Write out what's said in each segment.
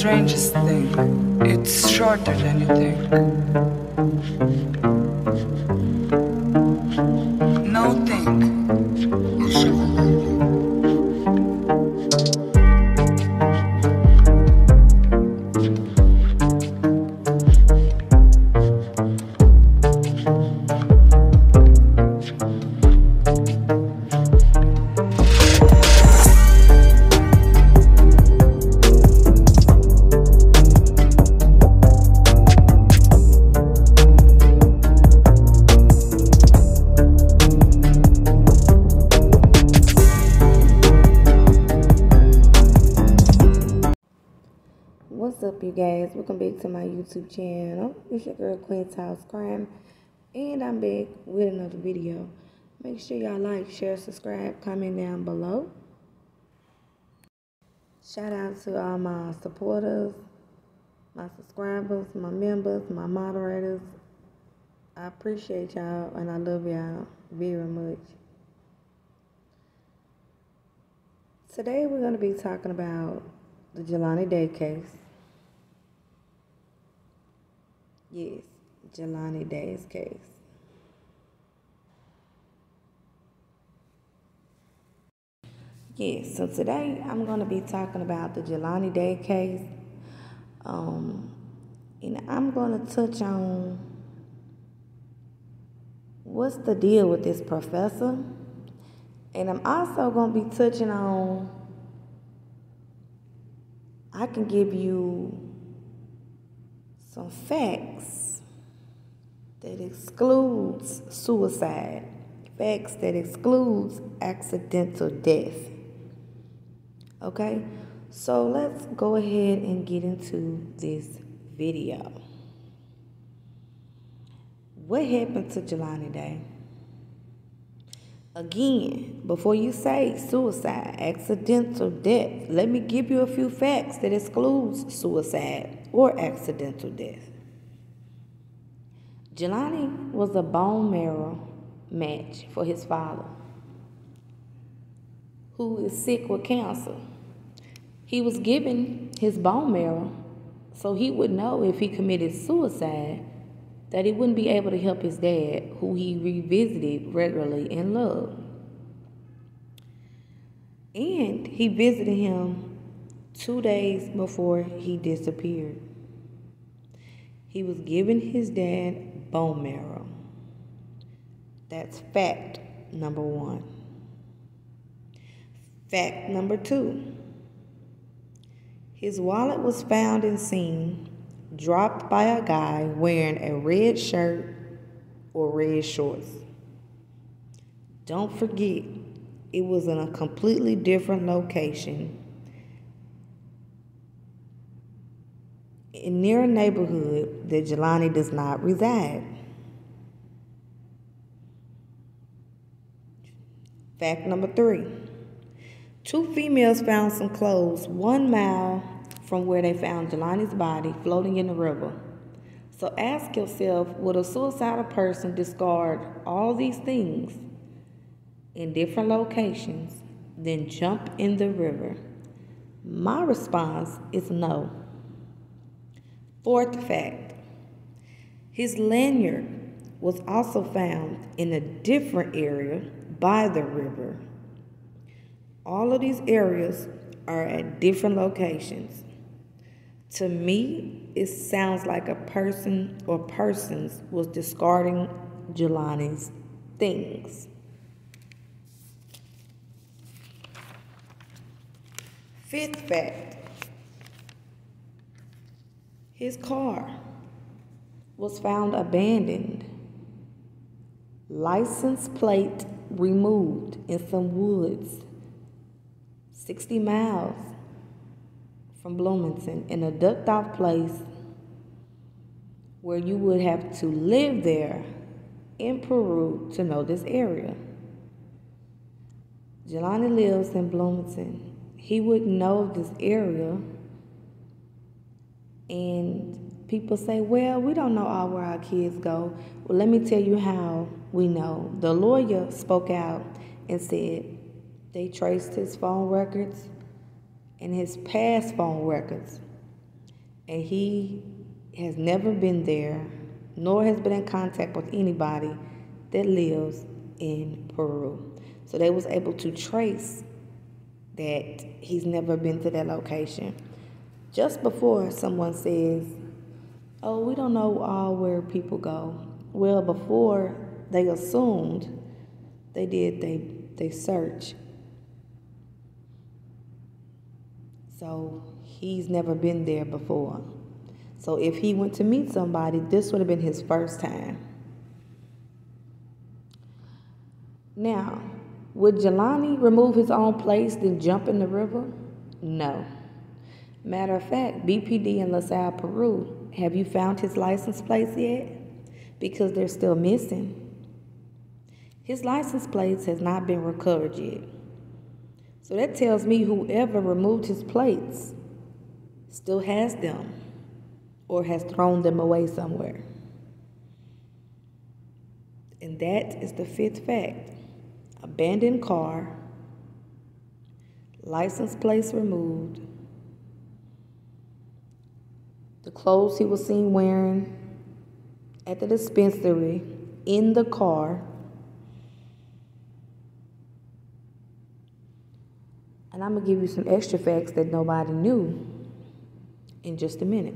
strangest thing. It's shorter than you think. No think. What's up, you guys? Welcome back to my YouTube channel. It's your girl Queen's House Crime, and I'm back with another video. Make sure y'all like, share, subscribe, comment down below. Shout out to all my supporters, my subscribers, my members, my moderators. I appreciate y'all and I love y'all very much. Today we're going to be talking about the Jelani Day case. Yes, Jelani Day's case. Yes, so today I'm going to be talking about the Jelani Day case. And I'm going to touch on what's the deal with this professor. And I'm also going to be touching on, I can give you some facts that excludes suicide, facts that excludes accidental death. Okay, so let's go ahead and get into this video. What happened to Jelani Day? Again, before you say suicide, accidental death, let me give you a few facts that excludes suicide or accidental death. Jelani was a bone marrow match for his father, who is sick with cancer. He was given his bone marrow so he would know if he committed suicide that he wouldn't be able to help his dad, who he revisited regularly and loved. And he visited him 2 days before he disappeared. He was giving his dad bone marrow. That's fact number 1. Fact number 2. His wallet was found and seen dropped by a guy wearing a red shirt or red shorts. Don't forget, it was in a completely different location near a neighborhood that Jelani does not reside. Fact number 3. 2 females found some clothes 1 mile from where they found Jelani's body floating in the river. So ask yourself, would a suicidal person discard all these things in different locations, then jump in the river? My response is no. 4th fact. His lanyard was also found in a different area by the river. All of these areas are at different locations. To me, it sounds like a person or persons was discarding Jelani's things. 5th fact. His car was found abandoned, license plate removed in some woods 60 miles from Bloomington, in a ducked-off place where you would have to live there in Peru to know this area. Jelani lives in Bloomington. He would know this area, and people say, well, we don't know all where our kids go. Well, let me tell you how we know. The lawyer spoke out and said they traced his phone records and his past phone records and he has never been there, nor has been in contact with anybody that lives in Peru. So they was able to trace that he's never been to that location. Just before someone says, oh, we don't know all where people go. Well, before they assumed, they did they search. So he's never been there before. So if he went to meet somebody, this would have been his first time. Now, would Jelani remove his own plates then jump in the river? No. Matter of fact, BPD in LaSalle, Peru, have you found his license plates yet? Because they're still missing. His license plates has not been recovered yet. So that tells me whoever removed his plates still has them or has thrown them away somewhere. And that is the fifth fact. Abandoned car, license plates removed, the clothes he was seen wearing at the dispensary in the car, and I'm going to give you some extra facts that nobody knew in just a minute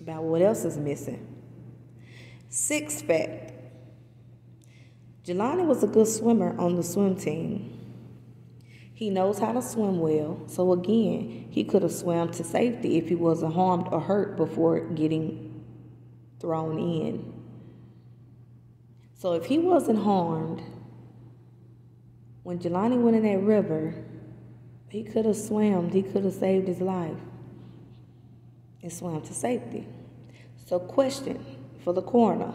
about what else is missing. Sixth fact. Jelani was a good swimmer on the swim team. He knows how to swim well, so again, he could have swam to safety if he wasn't harmed or hurt before getting thrown in. So if he wasn't harmed, when Jelani went in that river, he could have swam, he could have saved his life and swam to safety. So question for the coroner.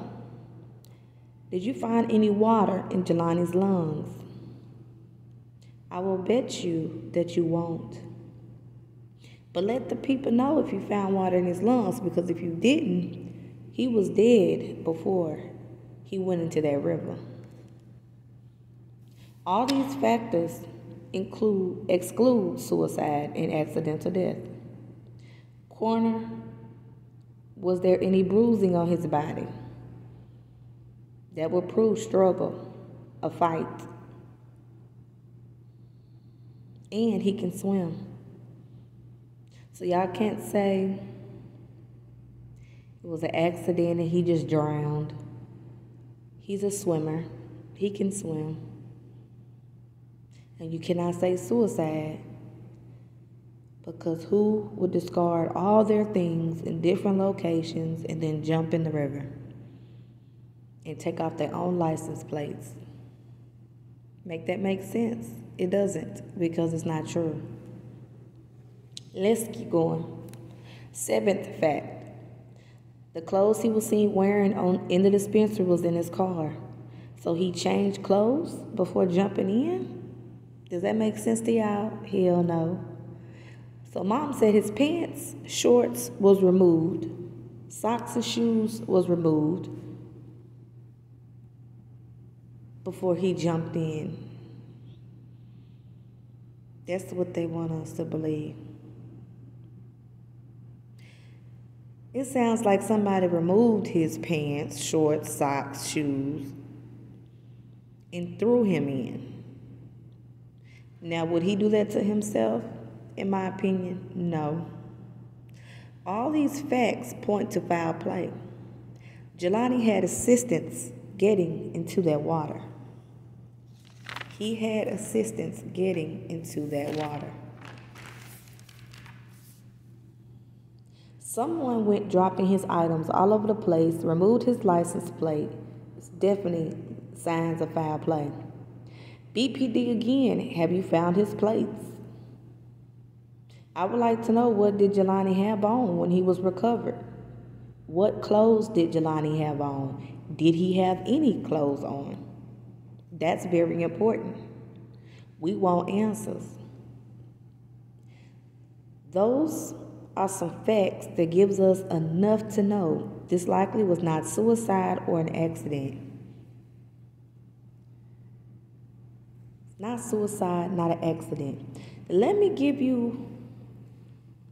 Did you find any water in Jelani's lungs? I will bet you that you won't. But let the people know if you found water in his lungs, because if you didn't, he was dead before he went into that river. All these factors exclude suicide and accidental death. Coroner, was there any bruising on his body? That would prove struggle, a fight. And he can swim. So y'all can't say it was an accident and he just drowned. He's a swimmer. He can swim. And you cannot say suicide, because who would discard all their things in different locations and then jump in the river and take off their own license plates? Make that make sense? It doesn't, because it's not true. Let's keep going. Seventh fact. The clothes he was seen wearing in the dispensary was in his car. So he changed clothes before jumping in? Does that make sense to y'all? Hell no. So mom said his pants, shorts was removed. Socks and shoes was removed before he jumped in. That's what they want us to believe. It sounds like somebody removed his pants, shorts, socks, shoes, and threw him in. Now, would he do that to himself? In my opinion, no. All these facts point to foul play. Jelani had assistance getting into that water. He had assistance getting into that water. Someone went dropping his items all over the place, removed his license plate. It's definitely signs of foul play. BPD again, have you found his plates? I would like to know, what did Jelani have on when he was recovered? What clothes did Jelani have on? Did he have any clothes on? That's very important. We want answers. Those are some facts that gives us enough to know this likely was not suicide or an accident. Not suicide, not an accident. Let me give you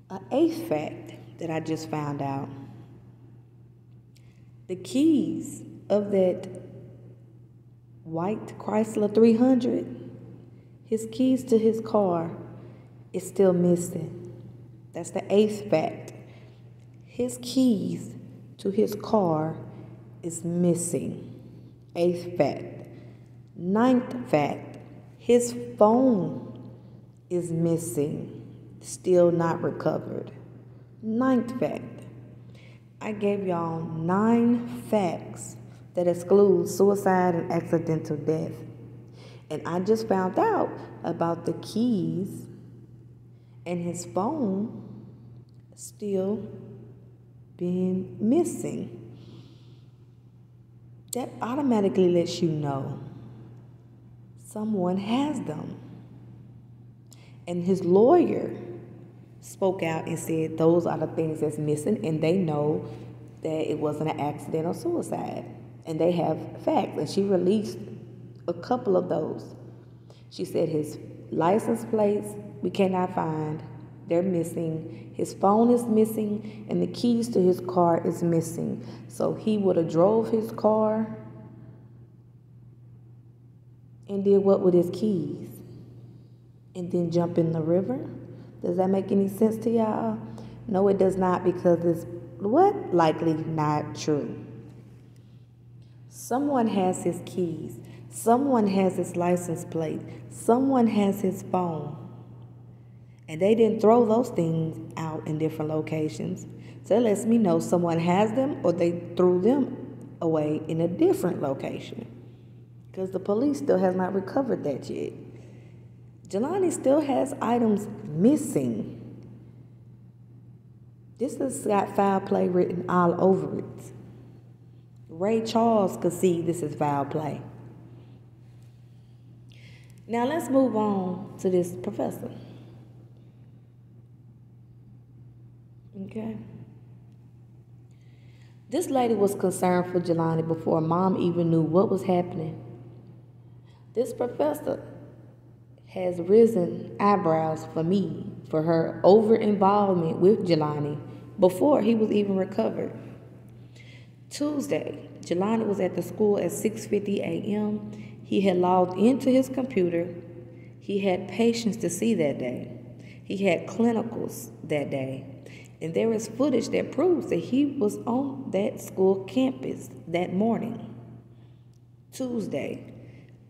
An eighth fact that I just found out. The keys of that white Chrysler 300, his keys to his car is still missing. That's the eighth fact. His keys to his car is missing. Eighth fact. Ninth fact. His phone is missing, still not recovered. Ninth fact. I gave y'all 9 facts that exclude suicide and accidental death. And I just found out about the keys and his phone still being missing. That automatically lets you know someone has them. And his lawyer spoke out and said those are the things that's missing, and they know that it wasn't an accident or suicide. And they have facts, and she released a couple of those. She said his license plates we cannot find. They're missing. His phone is missing, and the keys to his car is missing. So he would have drove his car and did what with his keys? And then jump in the river? Does that make any sense to y'all? No, it does not, because it's what? Likely not true. Someone has his keys. Someone has his license plate. Someone has his phone. And they didn't throw those things out in different locations. So it lets me know someone has them, or they threw them away in a different location. Because the police still has not recovered that yet. Jelani still has items missing. This has got foul play written all over it. Ray Charles could see this is foul play. Now let's move on to this professor. Okay. This lady was concerned for Jelani before mom even knew what was happening. This professor has risen eyebrows for me for her over-involvement with Jelani before he was even recovered. Tuesday, Jelani was at the school at 6:50 a.m. He had logged into his computer. He had patients to see that day. He had clinicals that day. And there is footage that proves that he was on that school campus that morning. Tuesday,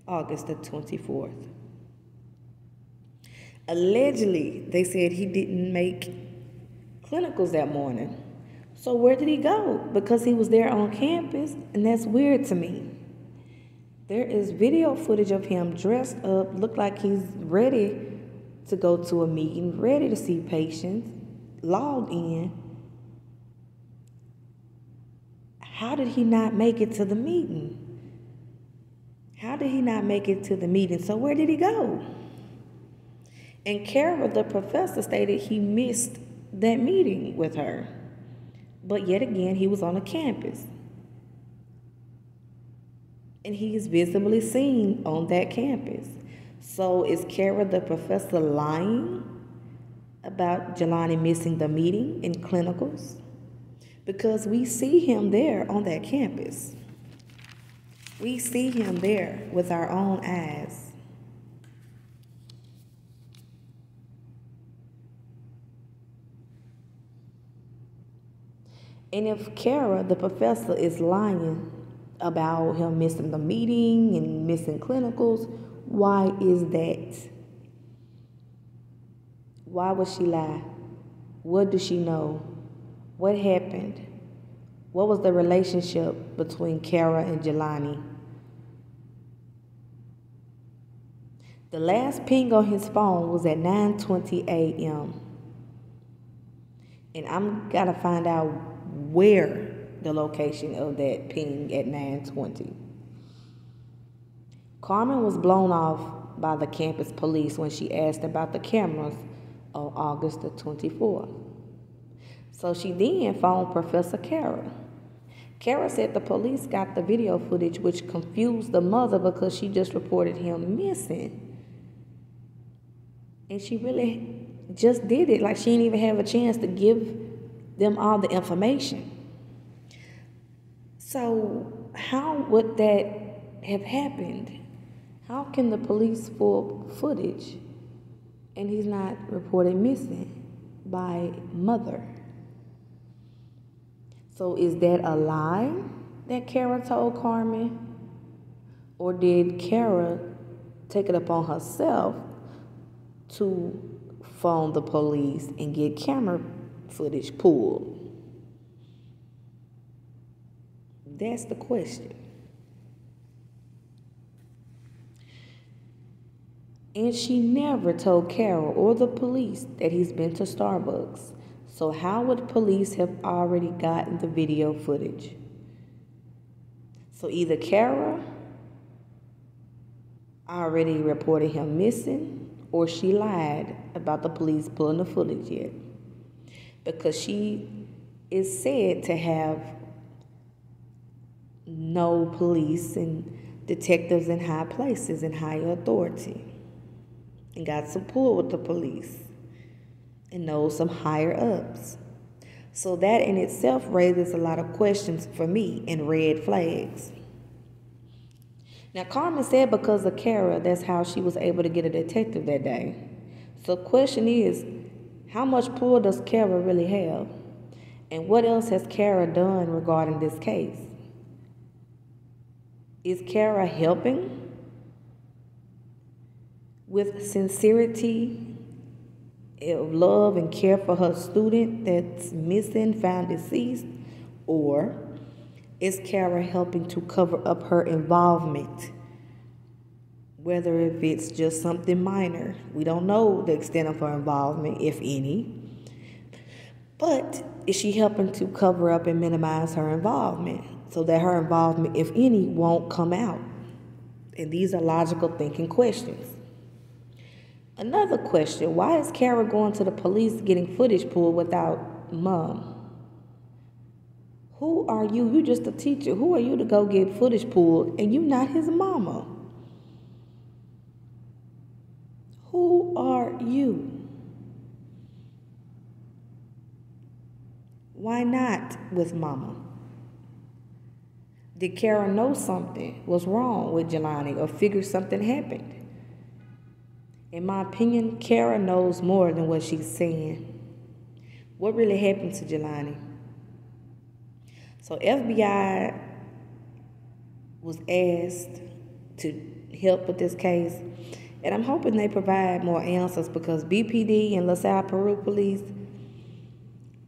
August the 24th. Allegedly, they said he didn't make clinicals that morning. So where did he go? Because he was there on campus, and that's weird to me. There is video footage of him dressed up, looked like he's ready to go to a meeting, ready to see patients, logged in. How did he not make it to the meeting? How did he not make it to the meeting? So where did he go? And Kara, the professor, stated he missed that meeting with her. But yet again, he was on a campus. And he is visibly seen on that campus. So is Kara, the professor, lying about Jelani missing the meeting in clinicals? Because we see him there on that campus. We see him there with our own eyes. And if Kara, the professor, is lying about him missing the meeting and missing clinicals, why is that? Why would she lie? What does she know? What happened? What was the relationship between Kara and Jelani? The last ping on his phone was at 9:20 a.m. And I'm gotta find out where the location of that ping at 9:20. Carmen was blown off by the campus police when she asked about the cameras on August the 24th. So she then phoned Professor Kara. Kara said the police got the video footage, which confused the mother because she just reported him missing. And she really just did it. Like she didn't even have a chance to give them all the information. So how would that have happened? How can the police pull footage and he's not reported missing by mother? So is that a lie that Kara told Carmen? Or did Kara take it upon herself to phone the police and get camera footage pulled? That's the question. And she never told Kara or the police that he's been to Starbucks. So how would police have already gotten the video footage? So either Kara already reported him missing, or she lied about the police pulling the footage yet. Because she is said to have no police and detectives in high places and higher authority, and got some pull with the police and knows some higher ups. So that in itself raises a lot of questions for me and red flags. Now, Carmen said because of Kara, that's how she was able to get a detective that day. So the question is, how much pull does Kara really have? And what else has Kara done regarding this case? Is Kara helping with sincerity of love and care for her student that's missing, found deceased? Or is Kara helping to cover up her involvement? Whether if it's just something minor. We don't know the extent of her involvement, if any. But is she helping to cover up and minimize her involvement so that her involvement, if any, won't come out? And these are logical thinking questions. Another question, why is Kara going to the police getting footage pulled without mom? Who are you? You just a teacher. Who are you to go get footage pulled and you not his mama? Who are you? Why not with mama? Did Kara know something was wrong with Jelani or figure something happened? In my opinion, Kara knows more than what she's saying. What really happened to Jelani? So FBI was asked to help with this case, and I'm hoping they provide more answers because BPD and LaSalle Peru Police,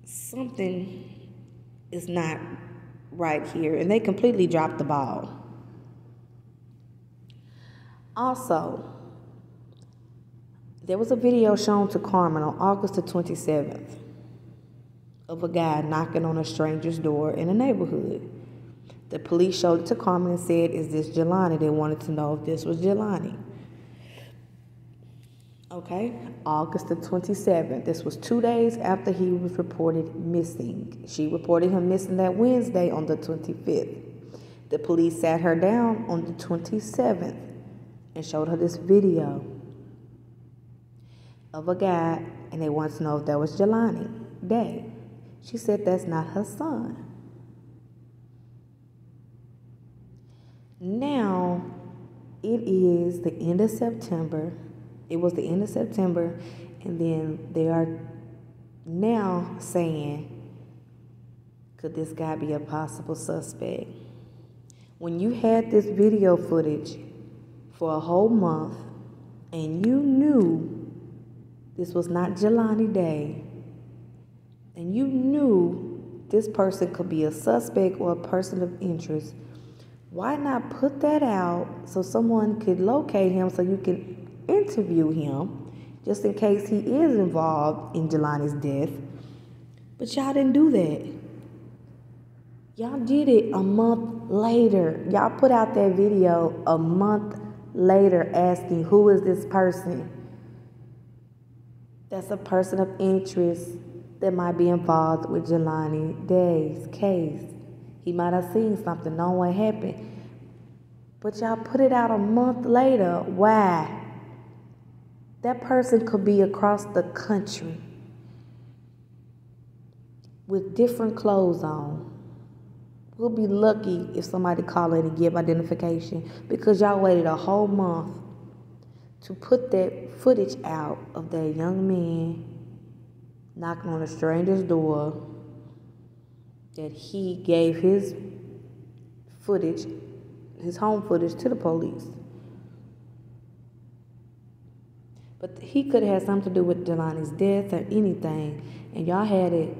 something is not right here, and they completely dropped the ball. Also, there was a video shown to Carmen on August the 27th of a guy knocking on a stranger's door in a neighborhood. The police showed it to Carmen and said, "Is this Jelani?" They wanted to know if this was Jelani. Okay, August the 27th. This was 2 days after he was reported missing. She reported him missing that Wednesday on the 25th. The police sat her down on the 27th and showed her this video of a guy, and they wanted to know if that was Jelani Day. She said that's not her son. Now, it is the end of September. It was the end of September, and then they are now saying, could this guy be a possible suspect? When you had this video footage for a whole month, and you knew this was not Jelani Day, and you knew this person could be a suspect or a person of interest, why not put that out so someone could locate him so you can interview him just in case he is involved in Jelani's death? But y'all didn't do that. Y'all did it a month later. Y'all put out that video a month later asking, who is this person? That's a person of interest that might be involved with Jelani Day's case. He might have seen something, know what happened. But y'all put it out a month later. Why? That person could be across the country with different clothes on. We'll be lucky if somebody call in and give identification because y'all waited a whole month to put that footage out of that young man knocking on a stranger's door, that he gave his footage, his home footage, to the police. But he could have had something to do with Jelani's death or anything. And y'all had it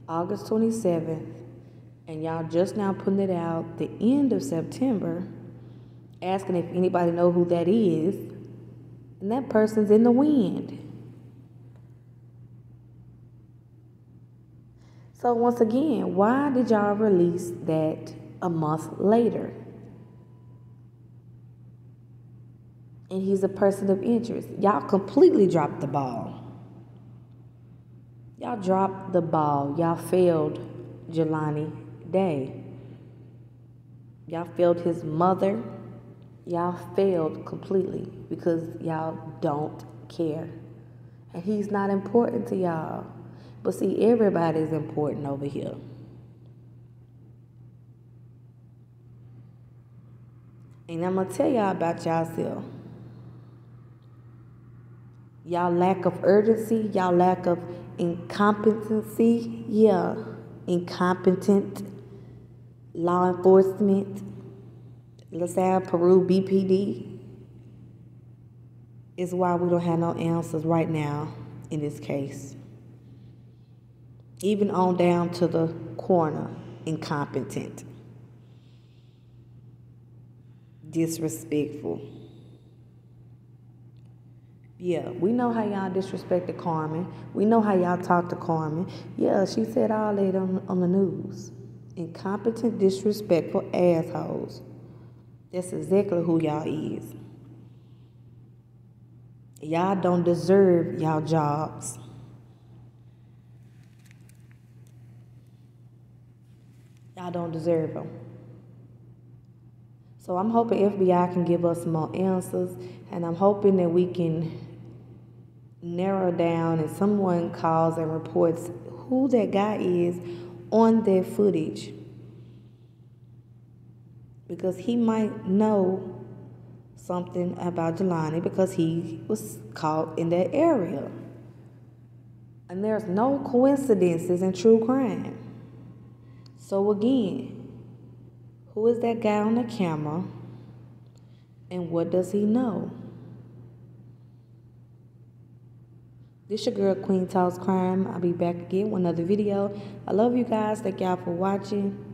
August 27th, and y'all just now putting it out the end of September, asking if anybody know who that is, and that person's in the wind. So once again, why did y'all release that a month later? And he's a person of interest. Y'all completely dropped the ball. Y'all dropped the ball. Y'all failed Jelani Day. Y'all failed his mother. Y'all failed completely because y'all don't care. And he's not important to y'all. But see, everybody's important over here. And I'm going to tell y'all about y'allself. Y'all lack of urgency, y'all lack of incompetency, incompetent law enforcement, LaSalle, Peru, BPD, is why we don't have no answers right now in this case. Even on down to the coroner, incompetent, disrespectful. Yeah, we know how y'all disrespected Carmen. We know how y'all talked to Carmen. Yeah, she said all that on the news. Incompetent, disrespectful assholes. That's exactly who y'all is. Y'all don't deserve y'all jobs. Y'all don't deserve them. So I'm hoping FBI can give us more answers, and I'm hoping that we can narrow down and someone calls and reports who that guy is on their footage, because he might know something about Jelani because he was caught in that area. And there's no coincidences in true crime. So again, who is that guy on the camera and what does he know? This your girl, Queen Talks Crime. I'll be back again with another video. I love you guys. Thank y'all for watching.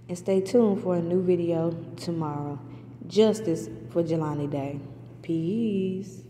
And stay tuned for a new video tomorrow. Justice for Jelani Day. Peace.